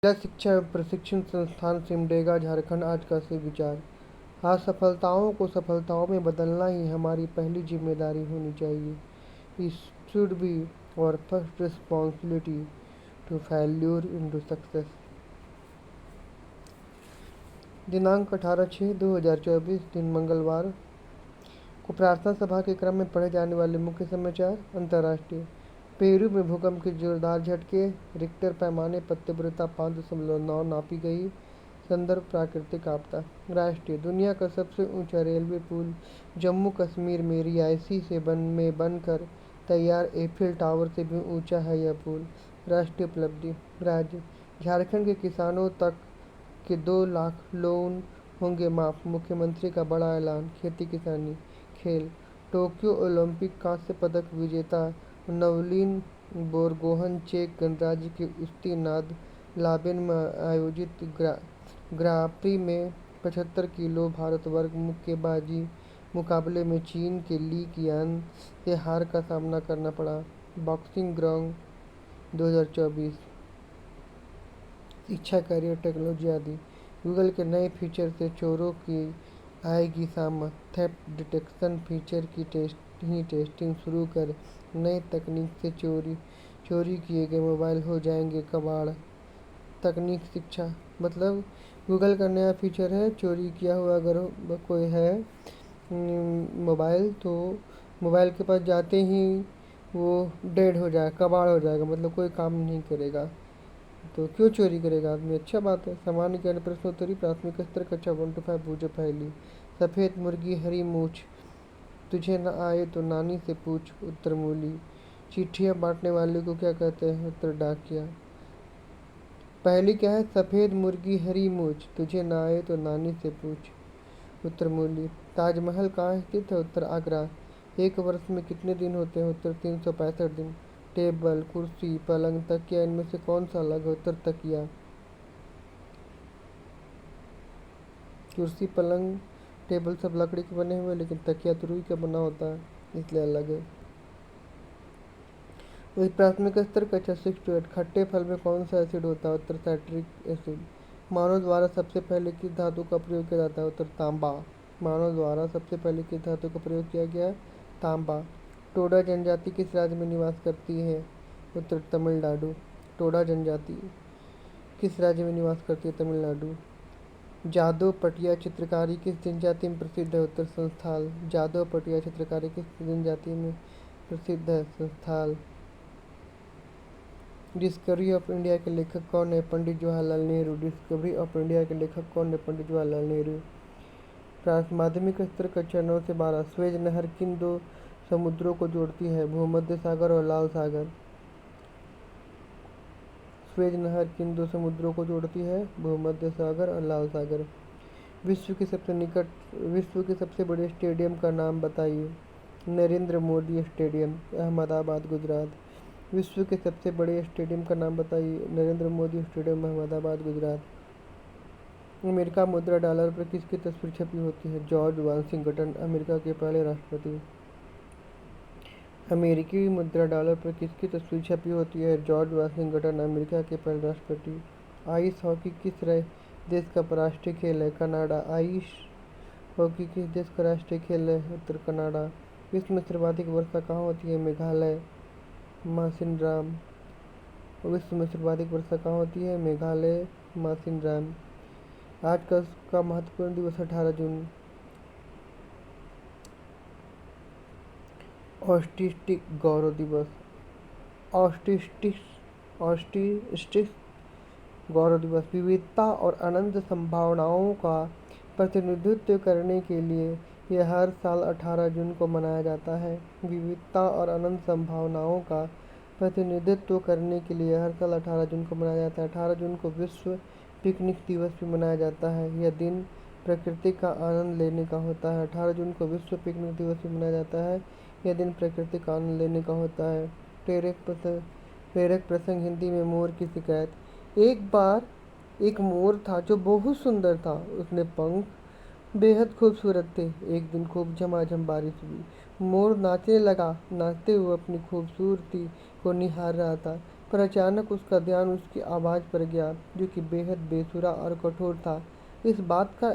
जिला शिक्षा प्रशिक्षण संस्थान सिमडेगा झारखंड आज का से विचार। आज सफलताओं को सफलताओं में बदलना ही हमारी पहली जिम्मेदारी होनी चाहिए। It should be our first responsibility to failure into success. दिनांक 18/6/2024 दिन मंगलवार को प्रार्थना सभा के क्रम में पढ़े जाने वाले मुख्य समाचार। अंतर्राष्ट्रीय पेरू में भूकंप के जोरदार झटके, रिक्टर पैमाने पर तीव्रता 5.9 नापी गई। संदर्भ प्राकृतिक आपदा। राष्ट्रीय दुनिया का सबसे ऊंचा रेलवे पुल जम्मू कश्मीर में रियासी से बनकर तैयार एफिल टावर से भी ऊंचा है यह पुल। राष्ट्रीय उपलब्धि। राज्य झारखंड के किसानों तक के 2 लाख लोन होंगे माफ, मुख्यमंत्री का बड़ा ऐलान। खेती किसानी। खेल टोक्यो ओलंपिक कांस्य पदक विजेता नवलिन बोरगोहन चेक गणराज्य के उस्तीनाद लाबेन में आयोजित ग्रांप्री में 75 किलो भारत वर्ग मुक्केबाजी मुकाबले में चीन के ली कियान से हार का सामना करना पड़ा। Boxing grand 2024। शिक्षा, करियर, टेक्नोलॉजी आदि। गूगल के नए फीचर से चोरों की आएगी शामत। थेफ्ट डिटेक्शन फीचर की टेस्टिंग शुरू कर नई तकनीक से चोरी किए गए मोबाइल हो जाएंगे कबाड़। तकनीक शिक्षा मतलब गूगल का नया फीचर है, चोरी किया हुआ अगर कोई है मोबाइल, तो मोबाइल के पास जाते ही वो डेड हो जाएगा, कबाड़ हो जाएगा, मतलब कोई काम नहीं करेगा। तो क्यों चोरी करेगा आदमी? अच्छा बात है। सामान्य ज्ञान प्रश्नोत्तरी प्राथमिक स्तर कक्षा 1 to 5 पूछो पहली। सफ़ेद मुर्गी हरी मूछ, तुझे न आए तो नानी से पूछ। उत्तर मूली। चिट्ठियाँ बांटने वाले को क्या कहते हैं? उत्तर डाकिया। पहली क्या है? सफ़ेद मुर्गी हरी मूछ, तुझे न आए तो नानी से पूछ। उत्तर मूली। ताजमहल कहाँ स्थित है? उत्तर आगरा। एक वर्ष में कितने दिन होते हैं? उत्तर 365 दिन। टेबल, कुर्सी, पलंग, तकिया इनमें से कौन सा अलग है? उत्तर तकिया। कुर्सी, पलंग, टेबल सब लकड़ी के बने हुए, लेकिन तकिया तो रुई का बना होता है, इसलिए अलग है। वही प्राथमिक स्तर कक्षा 6 to 8। खट्टे फल में कौन सा एसिड होता है? उत्तर साइट्रिक एसिड। मानव द्वारा सबसे पहले किस धातु का प्रयोग किया जाता है? उत्तर तांबा। मानव द्वारा सबसे पहले किस धातु का प्रयोग किया गया? तांबा। टोडा जनजाति किस राज्य में निवास करती है? उत्तर तमिलनाडु। टोडा जनजाति किस राज्य में निवास करती है? तमिलनाडु। जादव पटिया चित्रकारी किस जनजाति में प्रसिद्ध है? उत्तर संथाल। जादव पटिया चित्रकारी किस जनजाति में प्रसिद्ध है? संथाल। डिस्कवरी ऑफ इंडिया के लेखक कौन है? Pandit Jawaharlal Nehru. Discovery of India के लेखक कौन है? पंडित जवाहरलाल नेहरू। माध्यमिक स्तर कक्षा 9 से 12। स्वेज नहर किन 2 समुद्रों को जोड़ती है? भूमध्य सागर और लाल सागर। स्वेज नहर किन 2 समुद्रों को जोड़ती है? भूमध्य सागर और लाल सागर। विश्व के सबसे बड़े स्टेडियम का नाम बताइए। नरेंद्र मोदी स्टेडियम, अहमदाबाद, गुजरात। विश्व के सबसे बड़े स्टेडियम का नाम बताइए। नरेंद्र मोदी स्टेडियम, अहमदाबाद, गुजरात। अमेरिका मुद्रा डॉलर पर किसकी तस्वीर छपी होती है? जॉर्ज वाशिंगटन, अमेरिका के पहले राष्ट्रपति। अमेरिकी मुद्रा डॉलर पर किसकी तस्वीर छपी होती है? जॉर्ज वाशिंगटन, अमेरिका के पहले राष्ट्रपति। आइस हॉकी किस देश का राष्ट्रीय खेल है? कनाडा। आइस हॉकी किस देश का राष्ट्रीय खेल है? उत्तर कनाडा। विश्व में सर्वाधिक वर्षा कहाँ होती है? मेघालय, मासिनराम। विश्व में सर्वाधिक वर्षा कहाँ होती है? मेघालय, मासिनराम। आज का महत्वपूर्ण दिवस 18 जून। ऑटिस्टिक गौरव दिवस। ऑटिस्टिक गौरव दिवस विविधता और अनंत संभावनाओं का प्रतिनिधित्व करने के लिए यह हर साल 18 जून को मनाया जाता है। विविधता और अनंत संभावनाओं का प्रतिनिधित्व करने के लिए हर साल 18 जून को मनाया जाता है। 18 जून को विश्व पिकनिक दिवस भी मनाया जाता है। यह दिन प्रकृति का आनंद लेने का होता है। 18 जून को विश्व पिकनिक दिवस भी मनाया जाता है। यह दिन प्रकृति का आनंद लेने का होता है। प्रेरक प्रसंग हिंदी में मोर की शिकायत। एक बार एक मोर था जो बहुत सुंदर था। उसने पंख बेहद खूबसूरत थे। एक दिन खूब झमाझम बारिश हुई। मोर नाचने लगा। नाचते हुए अपनी खूबसूरती को निहार रहा था। पर अचानक उसका ध्यान उसकी आवाज़ पर गया, जो कि बेहद बेसुरा और कठोर था। इस बात का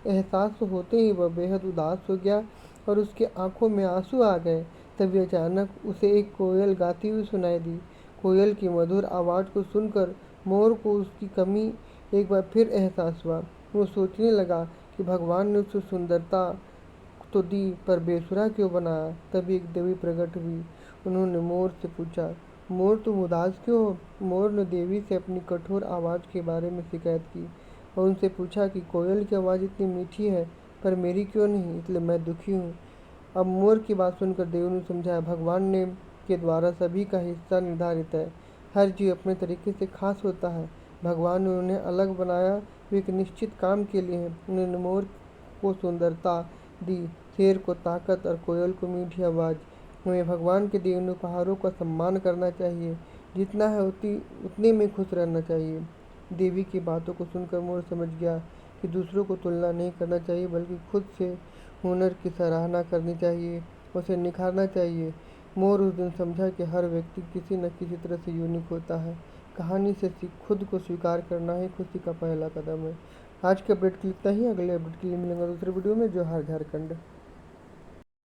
एहसास होते ही वह बेहद उदास हो गया और उसकी आंखों में आंसू आ गए। तभी अचानक उसे एक कोयल गाती हुई सुनाई दी। कोयल की मधुर आवाज़ को सुनकर मोर को उसकी कमी एक बार फिर एहसास हुआ। वो सोचने लगा कि भगवान ने उसे सुंदरता तो दी, पर बेसुरा क्यों बनाया। तभी एक देवी प्रकट हुई। उन्होंने मोर से पूछा, मोर तुम उदास क्यों हो? मोर ने देवी से अपनी कठोर आवाज़ के बारे में शिकायत की और उनसे पूछा कि कोयल की आवाज़ इतनी मीठी है, पर मेरी क्यों नहीं, इसलिए मैं दुखी हूँ। अब मोर की बात सुनकर देव ने समझाया, भगवान ने के द्वारा सभी का हिस्सा निर्धारित है। हर जीव अपने तरीके से खास होता है। भगवान ने उन्हें अलग बनाया, वे एक निश्चित काम के लिए हैं। उन्होंने मोर को सुंदरता दी, शेर को ताकत और कोयल को मीठी आवाज़। हमें भगवान के दिए हुए उपहारों का सम्मान करना चाहिए। जितना है उतने में खुश रहना चाहिए। देवी की बातों को सुनकर मोर समझ गया कि दूसरों को तुलना नहीं करना चाहिए, बल्कि खुद से हुनर की सराहना करनी चाहिए, उसे निखारना चाहिए। मोर उस दिन समझा कि हर व्यक्ति किसी न किसी तरह से यूनिक होता है। कहानी से खुद को स्वीकार करना ही खुशी का पहला कदम है। आज के अपडेट के लिए इतना ही। अगले अपडेट के लिए मिलेंगे दूसरे वीडियो में। जोहार झारखंड।